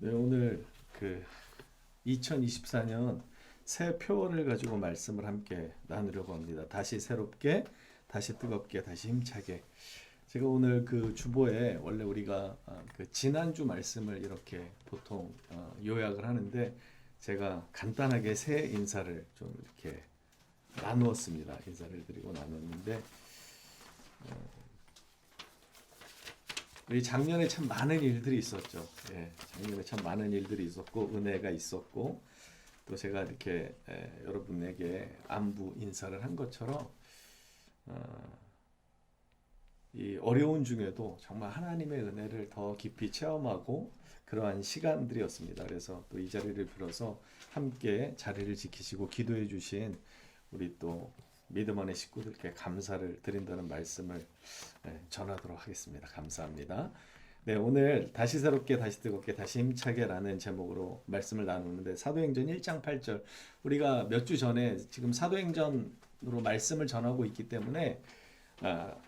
네, 오늘 그 2024년 새 표어를 가지고 말씀을 함께 나누려고 합니다. 다시 새롭게, 다시 뜨겁게, 다시 힘차게. 제가 오늘 그 주보에 원래 우리가 그 지난주 말씀을 이렇게 보통 요약을 하는데 제가 간단하게 새 인사를 좀 이렇게 나누었습니다. 인사를 드리고 나눴는데 우리 작년에 참 많은 일들이 있었죠. 예, 작년에 참 많은 일들이 있었고 은혜가 있었고 또 제가 이렇게 여러분에게 안부 인사를 한 것처럼 이 어려운 중에도 정말 하나님의 은혜를 더 깊이 체험하고 그러한 시간들이었습니다. 그래서 또 이 자리를 빌어서 함께 자리를 지키시고 기도해 주신 우리 또 믿음 안의 식구들께 감사를 드린다는 말씀을 전하도록 하겠습니다. 감사합니다. 네, 오늘 다시 새롭게 다시 뜨겁게 다시 힘차게라는 제목으로 말씀을 나누는데 사도행전 1장 8절 우리가 몇 주 전에 지금 사도행전으로 말씀을 전하고 있기 때문에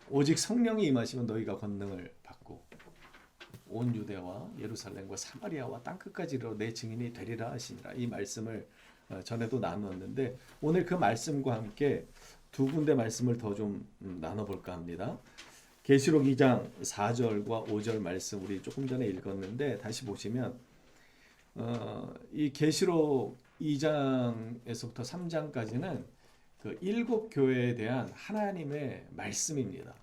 오직 성령이 임하시면 너희가 권능을 받고 온 유대와 예루살렘과 사마리아와 땅끝까지 이르러 내 증인이 되리라 하시니라. 이 말씀을 전에도 나누었는데 오늘 그 말씀과 함께 두 군데 말씀을 더 좀 나눠볼까 합니다. 계시록 2장 4절과 5절 말씀 우리 조금 전에 읽었는데 다시 보시면 이 계시록 2장에서부터 3장까지는 그 일곱 교회에 대한 하나님의 말씀입니다.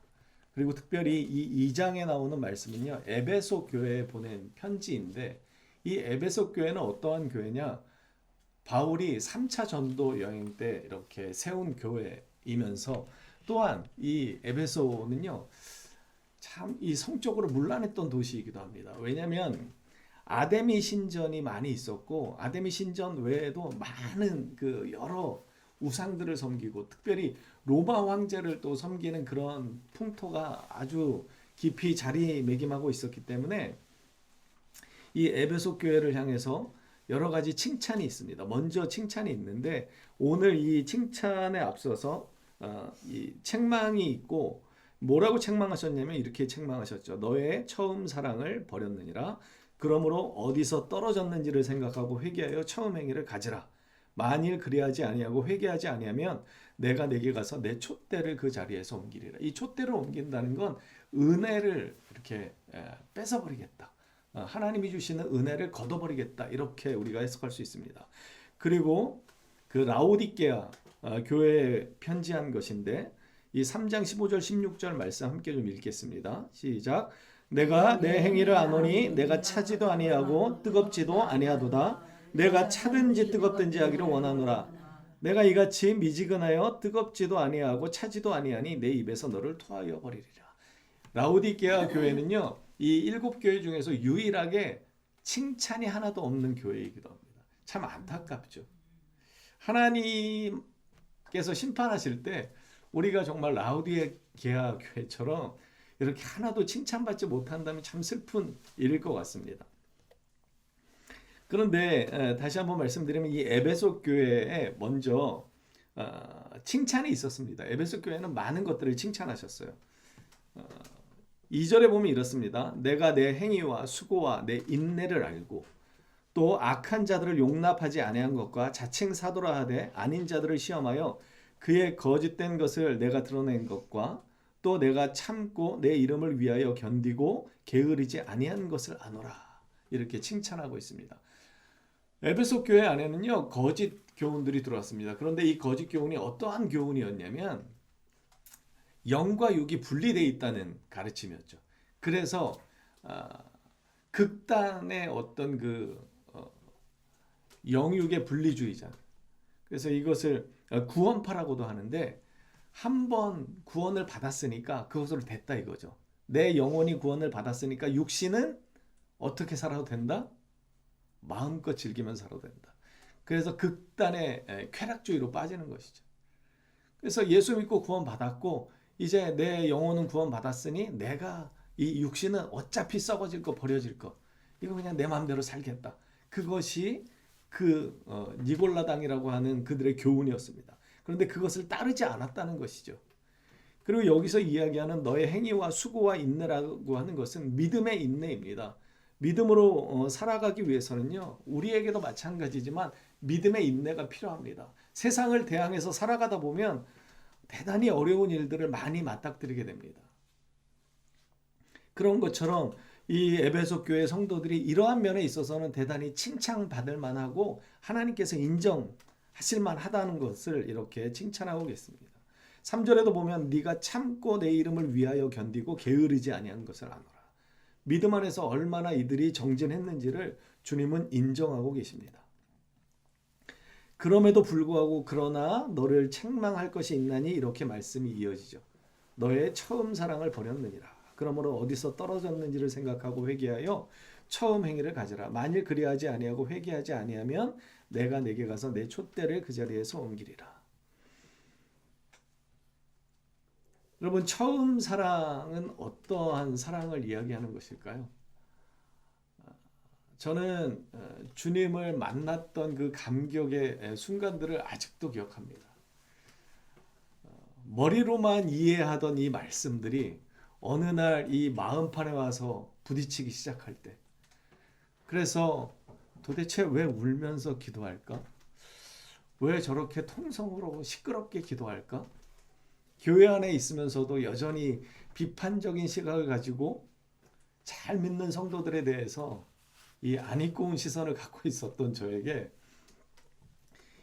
그리고 특별히 이 2장에 나오는 말씀은요, 에베소 교회에 보낸 편지인데 이 에베소 교회는 어떠한 교회냐? 바울이 3차 전도 여행 때 이렇게 세운 교회이면서 또한 이 에베소는요, 참 이 성적으로 문란했던 도시이기도 합니다. 왜냐하면 아데미 신전이 많이 있었고 아데미 신전 외에도 많은 그 여러 우상들을 섬기고 특별히 로마 황제를 또 섬기는 그런 풍토가 아주 깊이 자리매김하고 있었기 때문에 이 에베소 교회를 향해서 여러 가지 칭찬이 있습니다. 먼저 칭찬이 있는데 오늘 이 칭찬에 앞서서 이 책망이 있고 뭐라고 책망하셨냐면 이렇게 책망하셨죠. 너의 처음 사랑을 버렸느니라. 그러므로 어디서 떨어졌는지를 생각하고 회개하여 처음 행위를 가지라. 만일 그리하지 아니하고 회개하지 아니하면 내가 내게 가서 내 촛대를 그 자리에서 옮기리라. 이 촛대를 옮긴다는 건 은혜를 이렇게 뺏어버리겠다. 하나님이 주시는 은혜를 걷어버리겠다. 이렇게 우리가 해석할 수 있습니다. 그리고 그 라오디게아 교회에 편지한 것인데 이 3장 15절 16절 말씀 함께 좀 읽겠습니다. 시작. 내가 내 행위를 아노니 내가 차지도 아니하고 뜨겁지도 아니하도다. 내가 차든지 뜨겁든지 하기를 원하노라. 내가 이같이 미지근하여 뜨겁지도 아니하고 차지도 아니하니 내 입에서 너를 토하여 버리리라. 라오디게아 교회는요, 이 일곱 교회 중에서 유일하게 칭찬이 하나도 없는 교회이기도 합니다. 참 안타깝죠. 하나님께서 심판하실 때 우리가 정말 라오디게아 교회처럼 이렇게 하나도 칭찬받지 못한다면 참 슬픈 일일 것 같습니다. 그런데 다시 한번 말씀드리면 이 에베소 교회에 먼저 칭찬이 있었습니다. 에베소 교회는 많은 것들을 칭찬하셨어요. 2절에 보면 이렇습니다. 내가 내 행위와 수고와 내 인내를 알고 또 악한 자들을 용납하지 아니한 것과 자칭 사도라 하되 아닌 자들을 시험하여 그의 거짓된 것을 내가 드러낸 것과 또 내가 참고 내 이름을 위하여 견디고 게으르지 아니한 것을 아노라. 이렇게 칭찬하고 있습니다. 에베소 교회 안에는요, 거짓 교훈들이 들어왔습니다. 그런데 이 거짓 교훈이 어떠한 교훈이었냐면 영과 육이 분리되어 있다는 가르침이었죠. 그래서 극단의 어떤 그 영육의 분리주의자. 그래서 이것을 구원파라고도 하는데 한 번 구원을 받았으니까 그것으로 됐다 이거죠. 내 영혼이 구원을 받았으니까 육신은 어떻게 살아도 된다? 마음껏 즐기면 살아도 된다. 그래서 극단의 쾌락주의로 빠지는 것이죠. 그래서 예수 믿고 구원 받았고 이제 내 영혼은 구원 받았으니 내가 이 육신은 어차피 썩어질 거 버려질 거 이거 그냥 내 마음대로 살겠다. 그것이 그 니골라당이라고 하는 그들의 교훈이었습니다. 그런데 그것을 따르지 않았다는 것이죠. 그리고 여기서 이야기하는 너의 행위와 수고와 인내라고 하는 것은 믿음의 인내입니다. 믿음으로 살아가기 위해서는요, 우리에게도 마찬가지지만 믿음의 인내가 필요합니다. 세상을 대항해서 살아가다 보면 대단히 어려운 일들을 많이 맞닥뜨리게 됩니다. 그런 것처럼 이 에베소 교회 성도들이 이러한 면에 있어서는 대단히 칭찬받을 만하고 하나님께서 인정하실 만하다는 것을 이렇게 칭찬하고 계십니다. 3절에도 보면 네가 참고 내 이름을 위하여 견디고 게으르지 아니한 것을 아노라. 믿음 안에서 얼마나 이들이 정진했는지를 주님은 인정하고 계십니다. 그럼에도 불구하고 그러나 너를 책망할 것이 있나니 이렇게 말씀이 이어지죠. 너의 처음 사랑을 버렸느니라. 그러므로 어디서 떨어졌는지를 생각하고 회개하여 처음 행위를 가져라. 만일 그리하지 아니하고 회개하지 아니하면 내가 내게 가서 내 촛대를 그 자리에서 옮기리라. 여러분, 처음 사랑은 어떠한 사랑을 이야기하는 것일까요? 저는 주님을 만났던 그 감격의 순간들을 아직도 기억합니다. 머리로만 이해하던 이 말씀들이 어느 날 이 마음판에 와서 부딪히기 시작할 때, 그래서 도대체 왜 울면서 기도할까? 왜 저렇게 통성으로 시끄럽게 기도할까? 교회 안에 있으면서도 여전히 비판적인 시각을 가지고 잘 믿는 성도들에 대해서 이 안 입고 온 시선을 갖고 있었던 저에게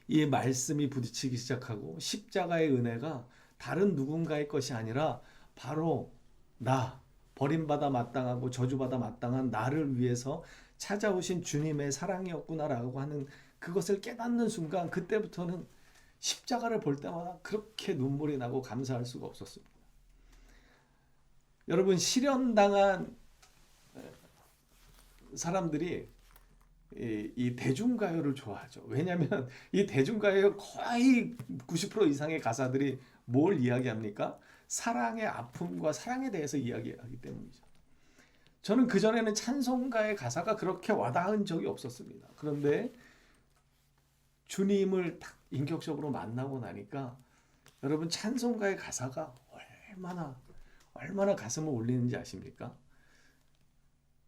이 말씀이 부딪히기 시작하고 십자가의 은혜가 다른 누군가의 것이 아니라 바로 나, 버림받아 마땅하고 저주받아 마땅한 나를 위해서 찾아오신 주님의 사랑이었구나라고 하는 그것을 깨닫는 순간, 그때부터는 십자가를 볼 때마다 그렇게 눈물이 나고 감사할 수가 없었습니다. 여러분, 실현당한 사람들이 이 대중가요를 좋아하죠. 왜냐하면 이 대중가요의 거의 90% 이상의 가사들이 뭘 이야기합니까? 사랑의 아픔과 사랑에 대해서 이야기하기 때문이죠. 저는 그전에는 찬송가의 가사가 그렇게 와닿은 적이 없었습니다. 그런데 주님을 딱 인격적으로 만나고 나니까 여러분, 찬송가의 가사가 얼마나 가슴을 울리는지 아십니까?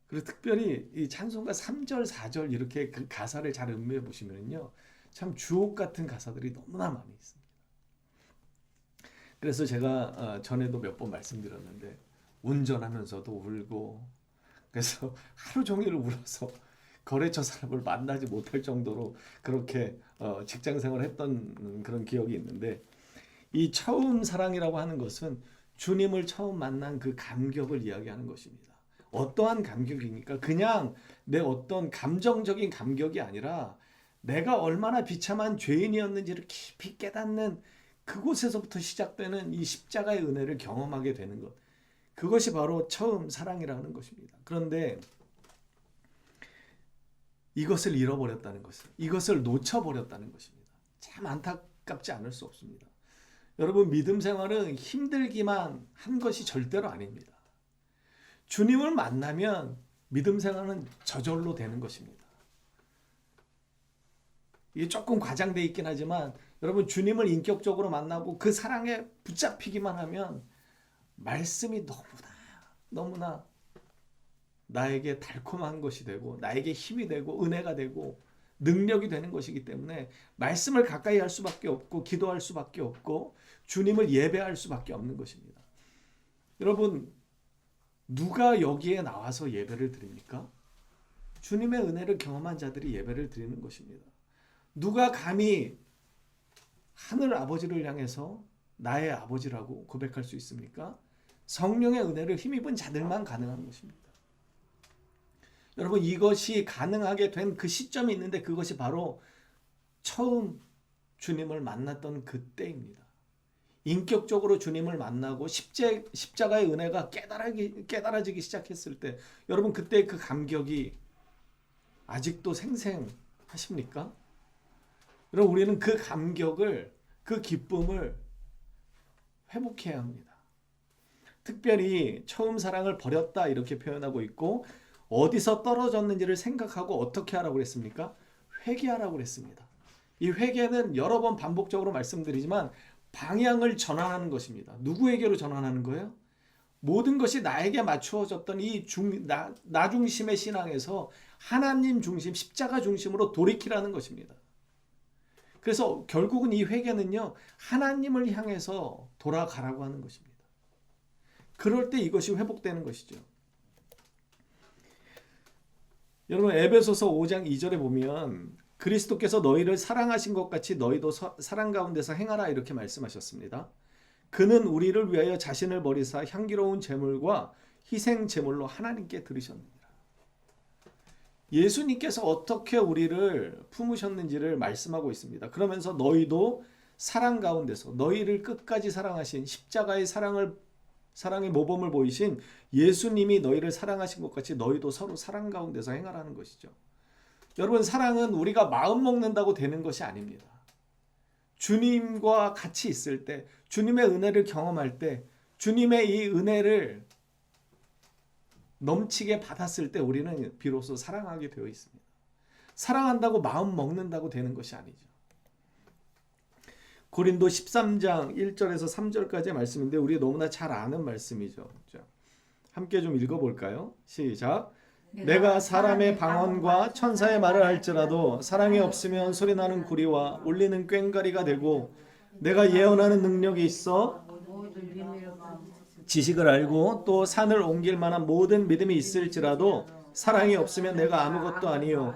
그리고 특별히 이 찬송가 3절, 4절 이렇게 그 가사를 잘 음미해 보시면요, 참 주옥 같은 가사들이 너무나 많이 있습니다. 그래서 제가 전에도 몇 번 말씀드렸는데 운전하면서도 울고, 그래서 하루 종일 울어서 거래처 사람을 만나지 못할 정도로 그렇게 직장 생활을 했던 그런 기억이 있는데, 이 처음 사랑이라고 하는 것은 주님을 처음 만난 그 감격을 이야기하는 것입니다. 어떠한 감격입니까? 그냥 내 어떤 감정적인 감격이 아니라 내가 얼마나 비참한 죄인이었는지를 깊이 깨닫는 그곳에서부터 시작되는 이 십자가의 은혜를 경험하게 되는 것. 그것이 바로 처음 사랑이라는 것입니다. 그런데 이것을 잃어버렸다는 것은, 이것을 놓쳐버렸다는 것입니다. 참 안타깝지 않을 수 없습니다. 여러분, 믿음 생활은 힘들기만 한 것이 절대로 아닙니다. 주님을 만나면 믿음 생활은 저절로 되는 것입니다. 이게 조금 과장되어 있긴 하지만 여러분, 주님을 인격적으로 만나고 그 사랑에 붙잡히기만 하면 말씀이 너무나 나에게 달콤한 것이 되고 나에게 힘이 되고 은혜가 되고 능력이 되는 것이기 때문에 말씀을 가까이 할 수밖에 없고 기도할 수밖에 없고 주님을 예배할 수밖에 없는 것입니다. 여러분, 누가 여기에 나와서 예배를 드립니까? 주님의 은혜를 경험한 자들이 예배를 드리는 것입니다. 누가 감히 하늘 아버지를 향해서 나의 아버지라고 고백할 수 있습니까? 성령의 은혜를 힘입은 자들만 가능한 것입니다. 여러분, 이것이 가능하게 된 그 시점이 있는데 그것이 바로 처음 주님을 만났던 그때입니다. 인격적으로 주님을 만나고 십자가의 은혜가 깨달아지기 시작했을 때, 여러분, 그때 그 감격이 아직도 생생하십니까? 여러분, 우리는 그 감격을, 그 기쁨을 회복해야 합니다. 특별히 처음 사랑을 버렸다 이렇게 표현하고 있고, 어디서 떨어졌는지를 생각하고 어떻게 하라고 그랬습니까? 회개하라고 그랬습니다. 이 회개는 여러 번 반복적으로 말씀드리지만 방향을 전환하는 것입니다. 누구에게로 전환하는 거예요? 모든 것이 나에게 맞추어졌던 나 중심의 신앙에서 하나님 중심, 십자가 중심으로 돌이키라는 것입니다. 그래서 결국은 이 회개는요, 하나님을 향해서 돌아가라고 하는 것입니다. 그럴 때 이것이 회복되는 것이죠. 여러분, 에베소서 5장 2절에 보면 그리스도께서 너희를 사랑하신 것 같이 너희도 사랑 가운데서 행하라 이렇게 말씀하셨습니다. 그는 우리를 위하여 자신을 버리사 향기로운 제물과 희생 제물로 하나님께 드리셨느니라. 예수님께서 어떻게 우리를 품으셨는지를 말씀하고 있습니다. 그러면서 너희도 사랑 가운데서 너희를 끝까지 사랑하신 십자가의 사랑의 모범을 보이신 예수님이 너희를 사랑하신 것 같이 너희도 서로 사랑 가운데서 행하라는 것이죠. 여러분, 사랑은 우리가 마음 먹는다고 되는 것이 아닙니다. 주님과 같이 있을 때, 주님의 은혜를 경험할 때, 주님의 이 은혜를 넘치게 받았을 때 우리는 비로소 사랑하게 되어 있습니다. 사랑한다고 마음 먹는다고 되는 것이 아니죠. 고린도 13장 1절에서 3절까지의 말씀인데 우리 너무나 잘 아는 말씀이죠. 함께 좀 읽어볼까요? 시작. 내가 사람의 방언과 천사의 말을 할지라도 사랑이 없으면 소리나는 구리와 울리는 꽹과리가 되고, 내가 예언하는 능력이 있어 지식을 알고 또 산을 옮길 만한 모든 믿음이 있을지라도 사랑이 없으면 내가 아무것도 아니요,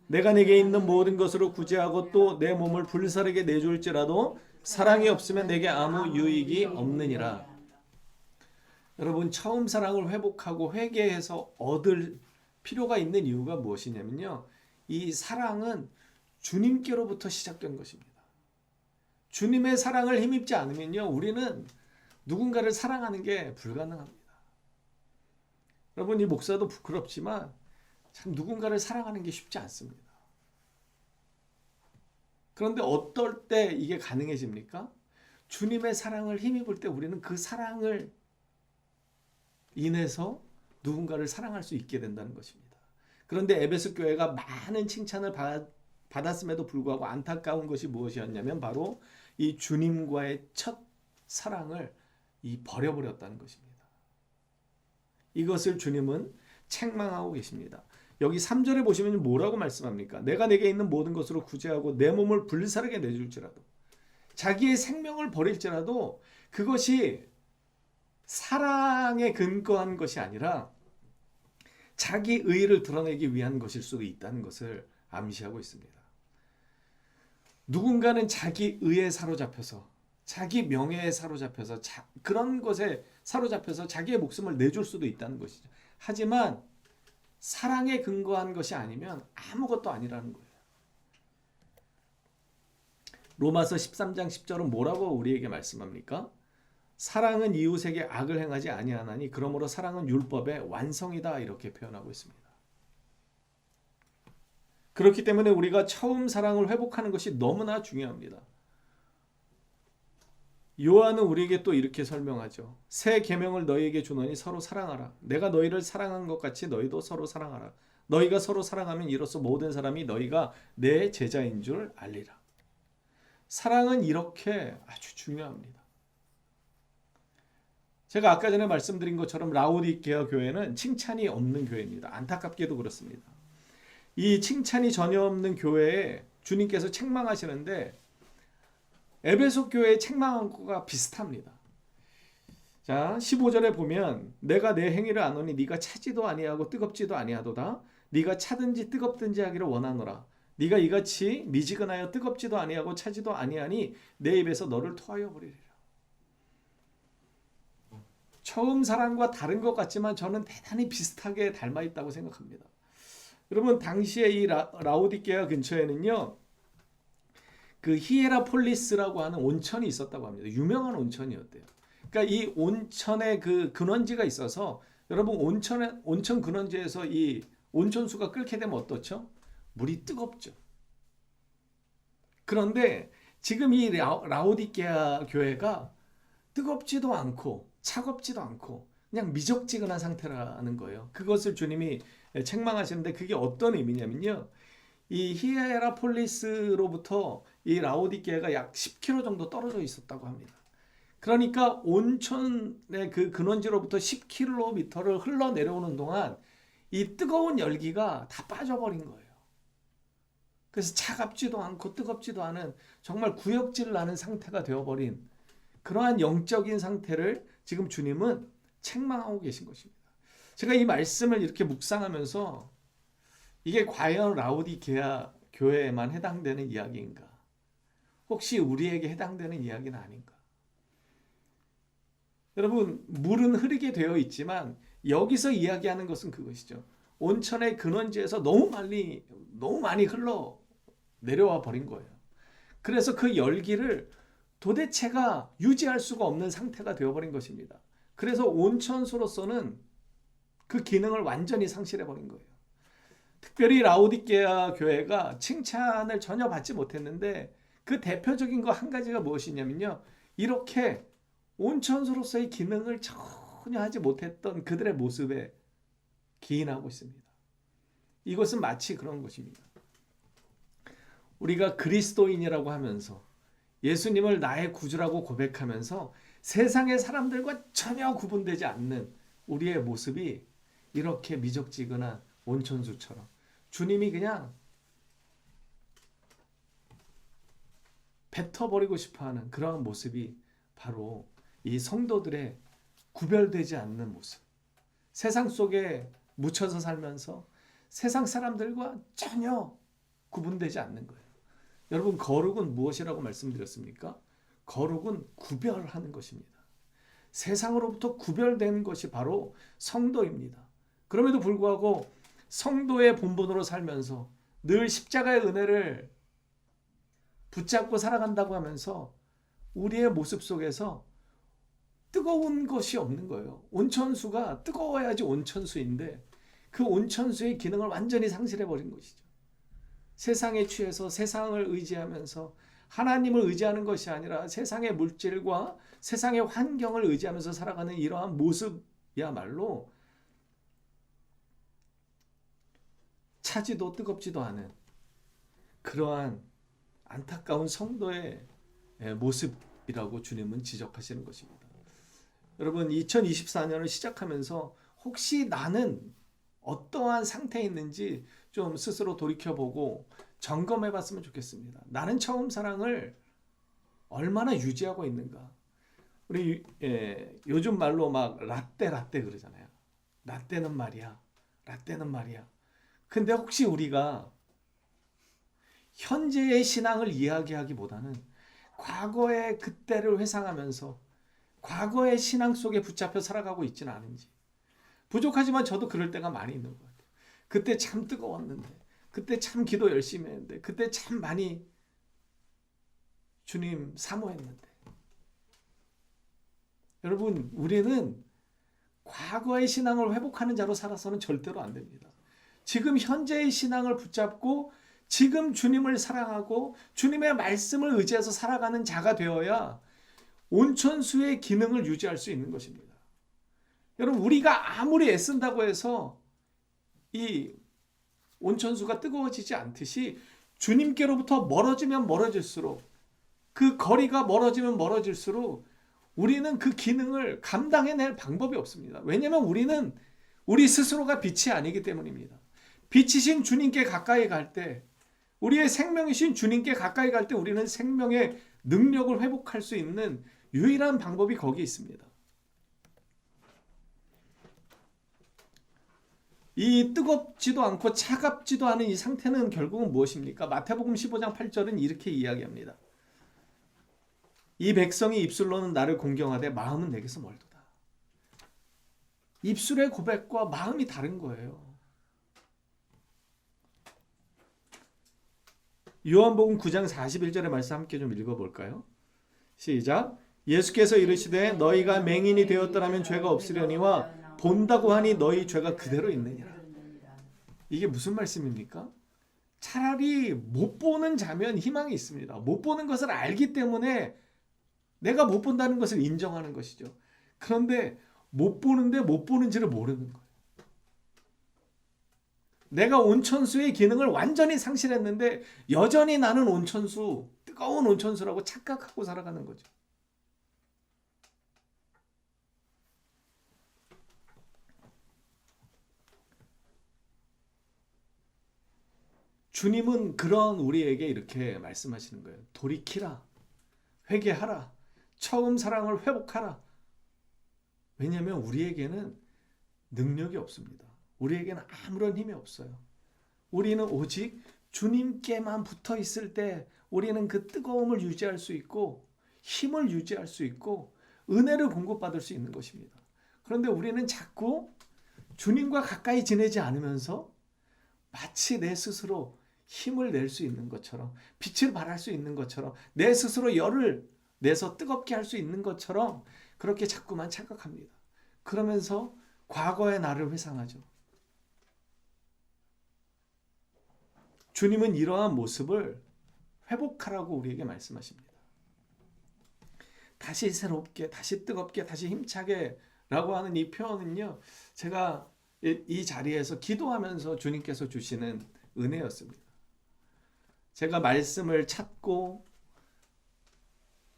내가 내게 있는 모든 것으로 구제하고 또 내 몸을 불사르게 내줄지라도 사랑이 없으면 내게 아무 유익이 없느니라. 여러분, 처음 사랑을 회복하고 회개해서 얻을 필요가 있는 이유가 무엇이냐면요, 이 사랑은 주님께로부터 시작된 것입니다. 주님의 사랑을 힘입지 않으면요, 우리는 누군가를 사랑하는 게 불가능합니다. 여러분, 이 목사도 부끄럽지만 참 누군가를 사랑하는 게 쉽지 않습니다. 그런데 어떨 때 이게 가능해집니까? 주님의 사랑을 힘입을 때 우리는 그 사랑을 인해서 누군가를 사랑할 수 있게 된다는 것입니다. 그런데 에베소 교회가 많은 칭찬을 받았음에도 불구하고 안타까운 것이 무엇이었냐면 바로 이 주님과의 첫 사랑을 버려버렸다는 것입니다. 이것을 주님은 책망하고 계십니다. 여기 3절에 보시면 뭐라고 말씀합니까? 내가 내게 있는 모든 것으로 구제하고 내 몸을 불사르게 내줄지라도, 자기의 생명을 버릴지라도 그것이 사랑에 근거한 것이 아니라 자기 의의를 드러내기 위한 것일 수도 있다는 것을 암시하고 있습니다. 누군가는 자기 의에 사로잡혀서, 자기 명예에 사로잡혀서, 그런 것에 사로잡혀서 자기의 목숨을 내줄 수도 있다는 것이죠. 하지만 사랑에 근거한 것이 아니면 아무것도 아니라는 거예요. 로마서 13장 10절은 뭐라고 우리에게 말씀합니까? 사랑은 이웃에게 악을 행하지 아니하나니 그러므로 사랑은 율법의 완성이다, 이렇게 표현하고 있습니다. 그렇기 때문에 우리가 처음 사랑을 회복하는 것이 너무나 중요합니다. 요한은 우리에게 또 이렇게 설명하죠. 새 계명을 너희에게 주노니 서로 사랑하라. 내가 너희를 사랑한 것 같이 너희도 서로 사랑하라. 너희가 서로 사랑하면 이로써 모든 사람이 너희가 내 제자인 줄 알리라. 사랑은 이렇게 아주 중요합니다. 제가 아까 전에 말씀드린 것처럼 라오디게아 교회는 칭찬이 없는 교회입니다. 안타깝게도 그렇습니다. 이 칭찬이 전혀 없는 교회에 주님께서 책망하시는데 에베소 교회의 책망한 것과 비슷합니다. 자, 15절에 보면 내가 내 행위를 아노니 네가 차지도 아니하고 뜨겁지도 아니하도다. 네가 차든지 뜨겁든지 하기를 원하노라. 네가 이같이 미지근하여 뜨겁지도 아니하고 차지도 아니하니 내 입에서 너를 토하여 버리리라. 처음 사랑과 다른 것 같지만 저는 대단히 비슷하게 닮아 있다고 생각합니다. 여러분, 당시에 이 라오디게아 근처에는요, 그 히에라폴리스라고 하는 온천이 있었다고 합니다. 유명한 온천이었대요. 그러니까 이 온천에 그 근원지가 있어서, 여러분, 온천 근원지에서 이 온천수가 끓게 되면 어떻죠? 물이 뜨겁죠. 그런데 지금 이 라오디게아 교회가 뜨겁지도 않고 차갑지도 않고 그냥 미적지근한 상태라는 거예요. 그것을 주님이 책망하시는데 그게 어떤 의미냐면요, 이 히에라폴리스로부터 이 라오디게아가 약 10km 정도 떨어져 있었다고 합니다. 그러니까 온천의 그 근원지로부터 10km를 흘러내려오는 동안 이 뜨거운 열기가 다 빠져버린 거예요. 그래서 차갑지도 않고 뜨겁지도 않은 정말 구역질 나는 상태가 되어버린 그러한 영적인 상태를 지금 주님은 책망하고 계신 것입니다. 제가 이 말씀을 이렇게 묵상하면서 이게 과연 라오디게아 교회에만 해당되는 이야기인가? 혹시 우리에게 해당되는 이야기는 아닌가? 여러분, 물은 흐르게 되어 있지만 여기서 이야기하는 것은 그것이죠. 온천의 근원지에서 너무 많이 흘러 내려와 버린 거예요. 그래서 그 열기를 도대체가 유지할 수가 없는 상태가 되어버린 것입니다. 그래서 온천수로서는 그 기능을 완전히 상실해 버린 거예요. 특별히 라오디게아 교회가 칭찬을 전혀 받지 못했는데 그 대표적인 거 한 가지가 무엇이냐면요. 이렇게 온천수로서의 기능을 전혀 하지 못했던 그들의 모습에 기인하고 있습니다. 이것은 마치 그런 것입니다. 우리가 그리스도인이라고 하면서 예수님을 나의 구주라고 고백하면서 세상의 사람들과 전혀 구분되지 않는 우리의 모습이 이렇게 미적지근한 온천수처럼 주님이 그냥 뱉어버리고 싶어하는 그러한 모습이 바로 이 성도들의 구별되지 않는 모습, 세상 속에 묻혀서 살면서 세상 사람들과 전혀 구분되지 않는 거예요. 여러분, 거룩은 무엇이라고 말씀드렸습니까? 거룩은 구별하는 것입니다. 세상으로부터 구별된 것이 바로 성도입니다. 그럼에도 불구하고 성도의 본분으로 살면서 늘 십자가의 은혜를 붙잡고 살아간다고 하면서 우리의 모습 속에서 뜨거운 것이 없는 거예요. 온천수가 뜨거워야지 온천수인데 그 온천수의 기능을 완전히 상실해버린 것이죠. 세상에 취해서 세상을 의지하면서 하나님을 의지하는 것이 아니라 세상의 물질과 세상의 환경을 의지하면서 살아가는 이러한 모습이야말로 차지도 뜨겁지도 않은 그러한 안타까운 성도의 모습이라고 주님은 지적하시는 것입니다. 여러분, 2024년을 시작하면서 혹시 나는 어떠한 상태에 있는지 좀 스스로 돌이켜보고 점검해 봤으면 좋겠습니다. 나는 처음 사랑을 얼마나 유지하고 있는가? 우리 요즘 말로 막 라떼 그러잖아요. 라떼는 말이야. 근데 혹시 우리가 현재의 신앙을 이야기하기보다는 과거의 그때를 회상하면서 과거의 신앙 속에 붙잡혀 살아가고 있지는 않은지. 부족하지만 저도 그럴 때가 많이 있는 것 같아요. 그때 참 뜨거웠는데, 그때 참 기도 열심히 했는데, 그때 참 많이 주님 사모했는데. 여러분, 우리는 과거의 신앙을 회복하는 자로 살아서는 절대로 안 됩니다. 지금 현재의 신앙을 붙잡고 지금 주님을 사랑하고 주님의 말씀을 의지해서 살아가는 자가 되어야 온천수의 기능을 유지할 수 있는 것입니다. 여러분, 우리가 아무리 애쓴다고 해서 이 온천수가 뜨거워지지 않듯이 주님께로부터 멀어지면 멀어질수록 그 거리가 멀어지면 멀어질수록 우리는 그 기능을 감당해낼 방법이 없습니다. 왜냐하면 우리는 우리 스스로가 빛이 아니기 때문입니다. 빛이신 주님께 가까이 갈 때, 우리의 생명이신 주님께 가까이 갈 때 우리는 생명의 능력을 회복할 수 있는 유일한 방법이 거기에 있습니다. 이 뜨겁지도 않고 차갑지도 않은 이 상태는 결국은 무엇입니까? 마태복음 15장 8절은 이렇게 이야기합니다. 이 백성이 입술로는 나를 공경하되 마음은 내게서 멀도다. 입술의 고백과 마음이 다른 거예요. 요한복음 9장 41절의 말씀 함께 좀 읽어볼까요? 시작. 예수께서 이르시되 너희가 맹인이 되었더라면 죄가 없으려니와 본다고 하니 너희 죄가 그대로 있느니라. 이게 무슨 말씀입니까? 차라리 못 보는 자면 희망이 있습니다. 못 보는 것을 알기 때문에 내가 못 본다는 것을 인정하는 것이죠. 그런데 못 보는데 못 보는지를 모르는 거예요. 내가 온천수의 기능을 완전히 상실했는데 여전히 나는 온천수, 뜨거운 온천수라고 착각하고 살아가는 거죠. 주님은 그런 우리에게 이렇게 말씀하시는 거예요. 돌이키라, 회개하라, 처음 사랑을 회복하라. 왜냐하면 우리에게는 능력이 없습니다. 우리에게는 아무런 힘이 없어요. 우리는 오직 주님께만 붙어 있을 때 우리는 그 뜨거움을 유지할 수 있고 힘을 유지할 수 있고 은혜를 공급받을 수 있는 것입니다. 그런데 우리는 자꾸 주님과 가까이 지내지 않으면서 마치 내 스스로 힘을 낼 수 있는 것처럼, 빛을 발할 수 있는 것처럼, 내 스스로 열을 내서 뜨겁게 할 수 있는 것처럼 그렇게 자꾸만 착각합니다. 그러면서 과거의 나를 회상하죠. 주님은 이러한 모습을 회복하라고 우리에게 말씀하십니다. 다시 새롭게, 다시 뜨겁게, 다시 힘차게 라고 하는 이 표현은요, 제가 이 자리에서 기도하면서 주님께서 주시는 은혜였습니다. 제가 말씀을 찾고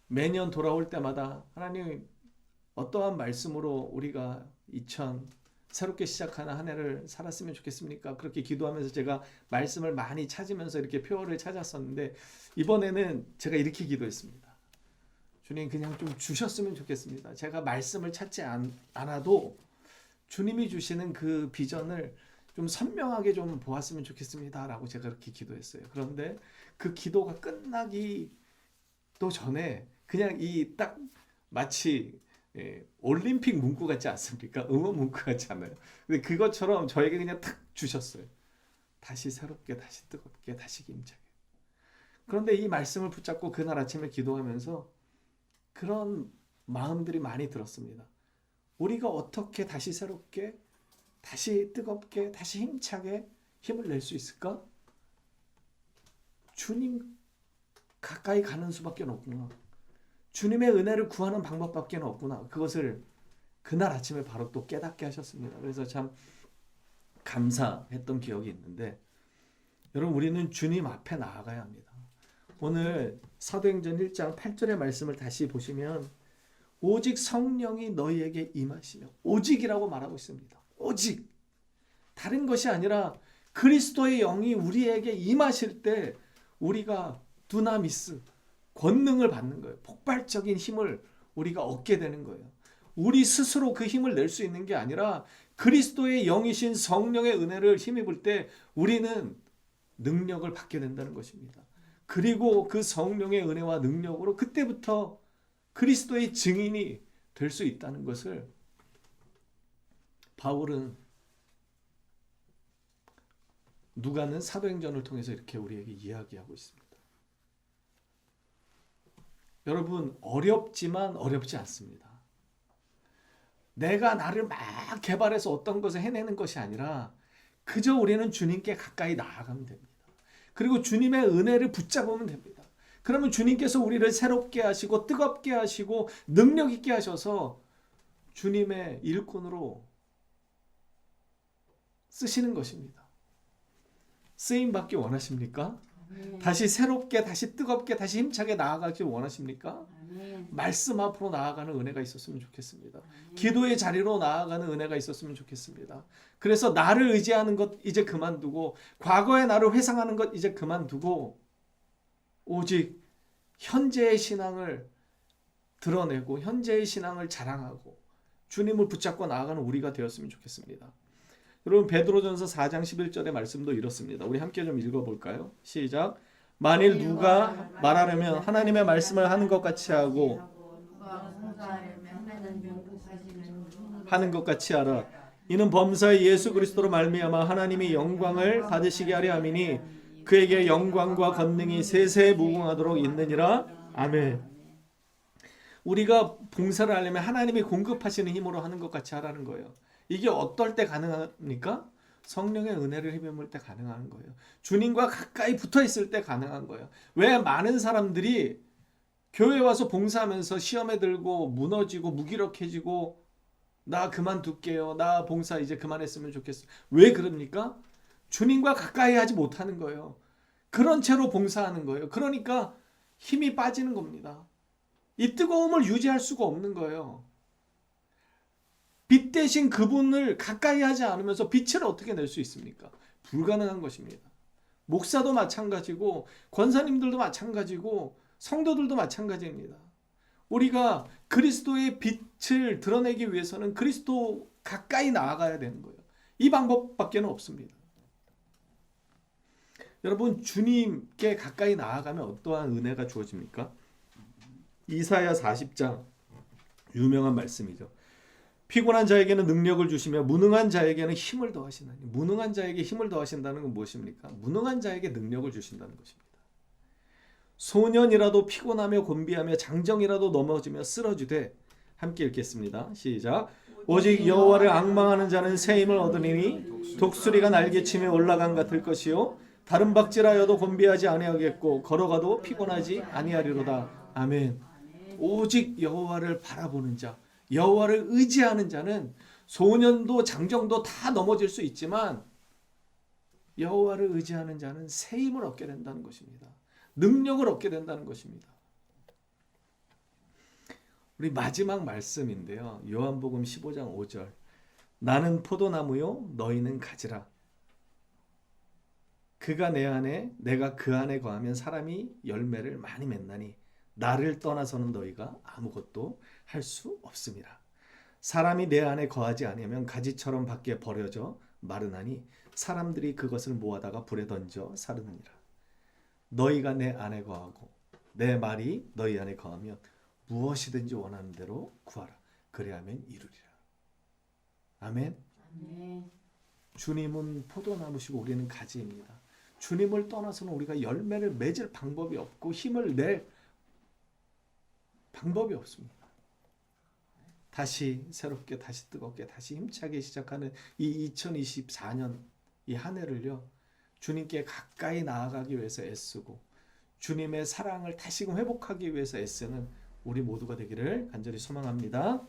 매년 돌아올 때마다 하나님 어떠한 말씀으로 우리가 새롭게 시작하는 한 해를 살았으면 좋겠습니까? 그렇게 기도하면서 제가 말씀을 많이 찾으면서 이렇게 표어를 찾았었는데 이번에는 제가 이렇게 기도했습니다. 주님 그냥 좀 주셨으면 좋겠습니다. 제가 말씀을 찾지 않아도 주님이 주시는 그 비전을 좀 선명하게 좀 보았으면 좋겠습니다. 라고 제가 그렇게 기도했어요. 그런데 그 기도가 끝나기도 전에 그냥 이 딱 마치 올림픽 문구 같지 않습니까? 응원 문구 같지 않아요? 근데 그것처럼 저에게 그냥 탁 주셨어요. 다시 새롭게, 다시 뜨겁게, 다시 힘차게. 그런데 이 말씀을 붙잡고 그날 아침에 기도하면서 그런 마음들이 많이 들었습니다. 우리가 어떻게 다시 새롭게, 다시 뜨겁게, 다시 힘차게 힘을 낼 수 있을까? 주님 가까이 가는 수밖에 없구나. 주님의 은혜를 구하는 방법밖에 없구나. 그것을 그날 아침에 바로 또 깨닫게 하셨습니다. 그래서 참 감사했던 기억이 있는데 여러분 우리는 주님 앞에 나아가야 합니다. 오늘 사도행전 1장 8절의 말씀을 다시 보시면 오직 성령이 너희에게 임하시며 오직이라고 말하고 있습니다. 오직 다른 것이 아니라 그리스도의 영이 우리에게 임하실 때 우리가 두나미스 권능을 받는 거예요. 폭발적인 힘을 우리가 얻게 되는 거예요. 우리 스스로 그 힘을 낼 수 있는 게 아니라 그리스도의 영이신 성령의 은혜를 힘입을 때 우리는 능력을 받게 된다는 것입니다. 그리고 그 성령의 은혜와 능력으로 그때부터 그리스도의 증인이 될 수 있다는 것을 바울은 누가는 사도행전을 통해서 이렇게 우리에게 이야기하고 있습니다. 여러분 어렵지만 어렵지 않습니다. 내가 나를 막 개발해서 어떤 것을 해내는 것이 아니라 그저 우리는 주님께 가까이 나아가면 됩니다. 그리고 주님의 은혜를 붙잡으면 됩니다. 그러면 주님께서 우리를 새롭게 하시고 뜨겁게 하시고 능력 있게 하셔서 주님의 일꾼으로 쓰시는 것입니다. 쓰임 받기 원하십니까? 다시 새롭게, 다시 뜨겁게, 다시 힘차게 나아가길 원하십니까? 말씀 앞으로 나아가는 은혜가 있었으면 좋겠습니다. 기도의 자리로 나아가는 은혜가 있었으면 좋겠습니다. 그래서 나를 의지하는 것 이제 그만두고 과거의 나를 회상하는 것 이제 그만두고 오직 현재의 신앙을 드러내고 현재의 신앙을 자랑하고 주님을 붙잡고 나아가는 우리가 되었으면 좋겠습니다. 여러분 베드로전서 4장 11절의 말씀도 이렇습니다. 우리 함께 좀 읽어볼까요? 시작. 만일 누가 말하려면 하나님의 말씀을 하는 것 같이 하고 하는 것 같이 하라. 이는 범사의 예수 그리스도로 말미암아 하나님이 영광을 받으시게 하려 함이니 그에게 영광과 권능이 세세 무궁하도록 있느니라. 아멘. 우리가 봉사를 하려면 하나님이 공급하시는 힘으로 하는 것 같이 하라는 거예요. 이게 어떨 때 가능합니까? 성령의 은혜를 힘입을 때 가능한 거예요. 주님과 가까이 붙어 있을 때 가능한 거예요. 왜 많은 사람들이 교회 와서 봉사하면서 시험에 들고 무너지고 무기력해지고 나 그만둘게요. 나 봉사 이제 그만했으면 좋겠어. 왜 그럽니까? 주님과 가까이 하지 못하는 거예요. 그런 채로 봉사하는 거예요. 그러니까 힘이 빠지는 겁니다. 이 뜨거움을 유지할 수가 없는 거예요. 빛 대신 그분을 가까이 하지 않으면서 빛을 어떻게 낼 수 있습니까? 불가능한 것입니다. 목사도 마찬가지고 권사님들도 마찬가지고 성도들도 마찬가지입니다. 우리가 그리스도의 빛을 드러내기 위해서는 그리스도 가까이 나아가야 되는 거예요. 이 방법밖에 없습니다. 여러분, 주님께 가까이 나아가면 어떠한 은혜가 주어집니까? 이사야 40장 유명한 말씀이죠. 피곤한 자에게는 능력을 주시며 무능한 자에게는 힘을 더하시나니. 무능한 자에게 힘을 더하신다는 건 무엇입니까? 무능한 자에게 능력을 주신다는 것입니다. 소년이라도 피곤하며 곤비하며 장정이라도 넘어지며 쓰러지되, 함께 읽겠습니다. 시작. 오직 여호와를 앙망하는 자는 새 힘을 얻으리니 독수리가 날개치며 올라간 같을 것이요 다른 박질하여도 곤비하지 아니하겠고 걸어가도 피곤하지 아니하리로다. 아멘. 오직 여호와를 바라보는 자, 여호와를 의지하는 자는 소년도 장정도 다 넘어질 수 있지만 여호와를 의지하는 자는 새 힘을 얻게 된다는 것입니다. 능력을 얻게 된다는 것입니다. 우리 마지막 말씀인데요. 요한복음 15장 5절. 나는 포도나무요 너희는 가지라. 그가 내 안에 내가 그 안에 거하면 사람이 열매를 많이 맺나니 나를 떠나서는 너희가 아무것도 할 수 없음이라. 사람이 내 안에 거하지 아니하면 가지처럼 밖에 버려져 마르나니 사람들이 그것을 모아다가 불에 던져 사르느니라. 너희가 내 안에 거하고 내 말이 너희 안에 거하면 무엇이든지 원하는 대로 구하라. 그래야면 이루리라. 아멘. 아멘. 주님은 포도나무시고 우리는 가지입니다. 주님을 떠나서는 우리가 열매를 맺을 방법이 없고 힘을 낼 방법이 없습니다. 다시 새롭게, 다시 뜨겁게, 다시 힘차게 시작하는 이 2024년 이 한 해를요, 주님께 가까이 나아가기 위해서 애쓰고 주님의 사랑을 다시금 회복하기 위해서 애쓰는 우리 모두가 되기를 간절히 소망합니다.